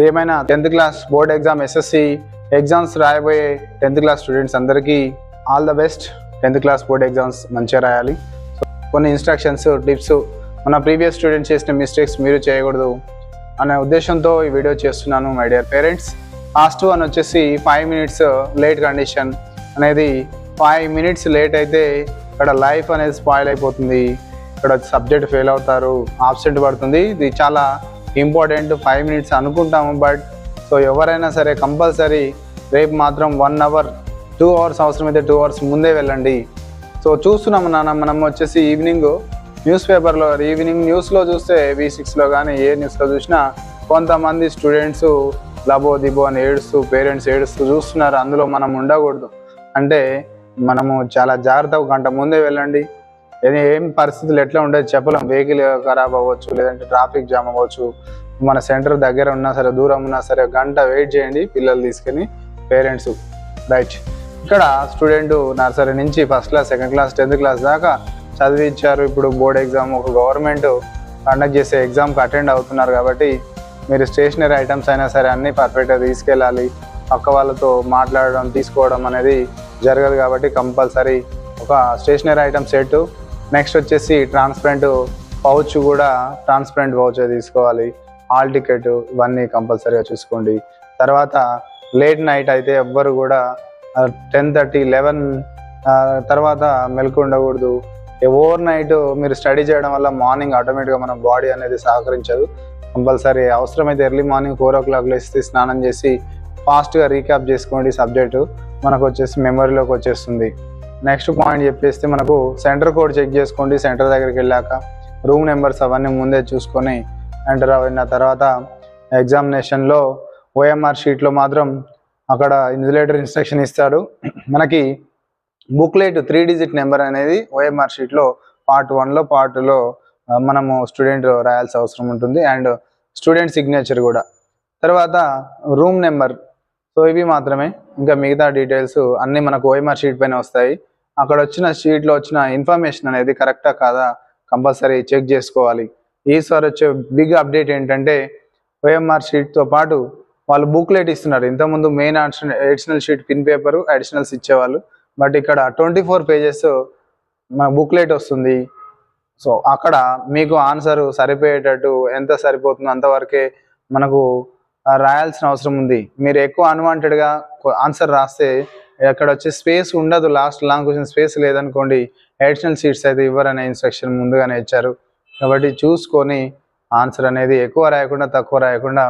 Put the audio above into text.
ప్రియమైన 10th class board exam SSC exams రాయబోయే 10th class students అందరికీ all the best. 10th class board exams మంచిగా రాయాలి. కొన్ని ఇన్స్ట్రక్షన్స్, టిప్స్, మన ప్రీవియస్ స్టూడెంట్స్ చేసిన మిస్టేక్స్ మీరు చేయకూడదు అనే ఉద్దేశంతో ఈ వీడియో చేస్తున్నాను. My dear parents, last one వచ్చేసి 5 minutes లేట్ కండిషన్ అనేది. 5 minutes లేట్ అయితే ఇక్కడ లైఫ్ అనేది స్పాయిల్ అయిపోతుంది. ఇక్కడ సబ్జెక్ట్ ఫెయిల్ అవుతారు, ఆబ్సెంట్ పడుతుంది. ఇది చాలా ఇంపార్టెంట్. 5 minutes అనుకుంటాము, బట్ సో ఎవరైనా సరే కంపల్సరీ రేపు మాత్రం 1 hour 2 hours అవసరమైతే 2 hours ముందే వెళ్ళండి. సో చూస్తున్నాము మనం వచ్చేసి ఈవినింగ్ న్యూస్ పేపర్లో, ఈవినింగ్ న్యూస్లో చూస్తే V6లో కానీ ఏ న్యూస్లో చూసినా కొంతమంది స్టూడెంట్స్ లబో దిబో అని ఏడుస్తూ, పేరెంట్స్ ఏడుస్తూ చూస్తున్నారు. అందులో మనం ఉండకూడదు. అంటే మనము చాలా జాగ్రత్తగా గంట ముందే వెళ్ళండి. ఏం పరిస్థితులు ఎట్లా ఉండేది చెప్పలేం. వెహికల్ ఖరాబ్ అవ్వచ్చు, లేదంటే ట్రాఫిక్ జామ్ అవ్వచ్చు. మన సెంటర్ దగ్గర ఉన్నా సరే, దూరం ఉన్నా సరే గంట వెయిట్ చేయండి పిల్లలు తీసుకుని, పేరెంట్స్. రైట్, ఇక్కడ స్టూడెంట్ నర్సరీ నుంచి 1st class, 2nd class, 10th class దాకా చదివించారు. ఇప్పుడు బోర్డ్ ఎగ్జామ్, ఒక గవర్నమెంట్ కండక్ట్ చేసే ఎగ్జామ్కి అటెండ్ అవుతున్నారు. కాబట్టి మీరు స్టేషనరీ ఐటమ్స్ అయినా సరే అన్నీ పర్ఫెక్ట్గా తీసుకెళ్ళాలి. పక్క వాళ్ళతో మాట్లాడడం, తీసుకోవడం అనేది జరగదు. కాబట్టి కంపల్సరీ ఒక స్టేషనరీ ఐటమ్ సెట్, నెక్స్ట్ వచ్చేసి ట్రాన్స్పరెంట్ పౌచ్, కూడా ట్రాన్స్పరెంట్ పౌచ్ తీసుకోవాలి. హాల్ టికెట్, ఇవన్నీ కంపల్సరీగా చూసుకోండి. తర్వాత లేట్ నైట్ అయితే ఎవ్వరు కూడా 10:30, 11 తర్వాత మెలకు ఉండకూడదు. ఓవర్ నైట్ మీరు స్టడీ చేయడం వల్ల మార్నింగ్ ఆటోమేటిక్గా మన బాడీ అనేది సహకరించదు. కంపల్సరీ అవసరమైతే ఎర్లీ మార్నింగ్ 4 o'clock లేసి స్నానం చేసి ఫాస్ట్గా రీక్యాప్ చేసుకోండి. సబ్జెక్టు మనకు వచ్చేసి మెమరీలోకి వచ్చేస్తుంది. నెక్స్ట్ పాయింట్ చెప్పేస్తే మనకు సెంటర్ కోడ్ చెక్ చేసుకోండి. సెంటర్ దగ్గరికి వెళ్ళాక రూమ్ నెంబర్స్ అవన్నీ ముందే చూసుకొని ఎంటర్ అయిన తర్వాత ఎగ్జామినేషన్లో OMR షీట్లో మాత్రం అక్కడ ఇన్విజిలేటర్ ఇన్స్ట్రక్షన్ ఇస్తాడు. మనకి బుక్లెట్ 3 digit నెంబర్ అనేది OMR షీట్లో part 1లో, part 2లో మనము స్టూడెంట్ రాయాల్సిన అవసరం ఉంటుంది. అండ్ స్టూడెంట్ సిగ్నేచర్ కూడా. తర్వాత రూమ్ నెంబర్. సో ఇవి మాత్రమే, ఇంకా మిగతా డీటెయిల్స్ అన్నీ మనకు OMR షీట్ పైన వస్తాయి. అక్కడ వచ్చిన షీట్లో వచ్చిన ఇన్ఫర్మేషన్ అనేది కరెక్టా కాదా కంపల్సరీ చెక్ చేసుకోవాలి. ఈసారి వచ్చే బిగ్ అప్డేట్ ఏంటంటే OMR షీట్తో పాటు వాళ్ళు బుక్లెట్ ఇస్తున్నారు. ఇంతకుముందు main additional sheet, pin paper, additionals ఇచ్చేవాళ్ళు. బట్ ఇక్కడ 24 pages మన బుక్లెట్ వస్తుంది. సో అక్కడ మీకు ఆన్సర్ సరిపోయేటట్టు ఎంత సరిపోతుందో అంతవరకే మనకు రాయాల్సిన అవసరం ఉంది. మీరు ఎక్కువ అన్వాంటెడ్గా ఆన్సర్ రాస్తే అక్కడ వచ్చే స్పేస్ ఉండదు. లాంగ్ క్వశ్చన్ స్పేస్ లేదనుకోండి, అడిషనల్ షీట్స్ అయితే ఇవ్వరనే ఇన్స్ట్రక్షన్ ముందుగానే ఇచ్చారు. కాబట్టి చూసుకొని ఆన్సర్ అనేది ఎక్కువ రాయకుండా, తక్కువ రాయకుండా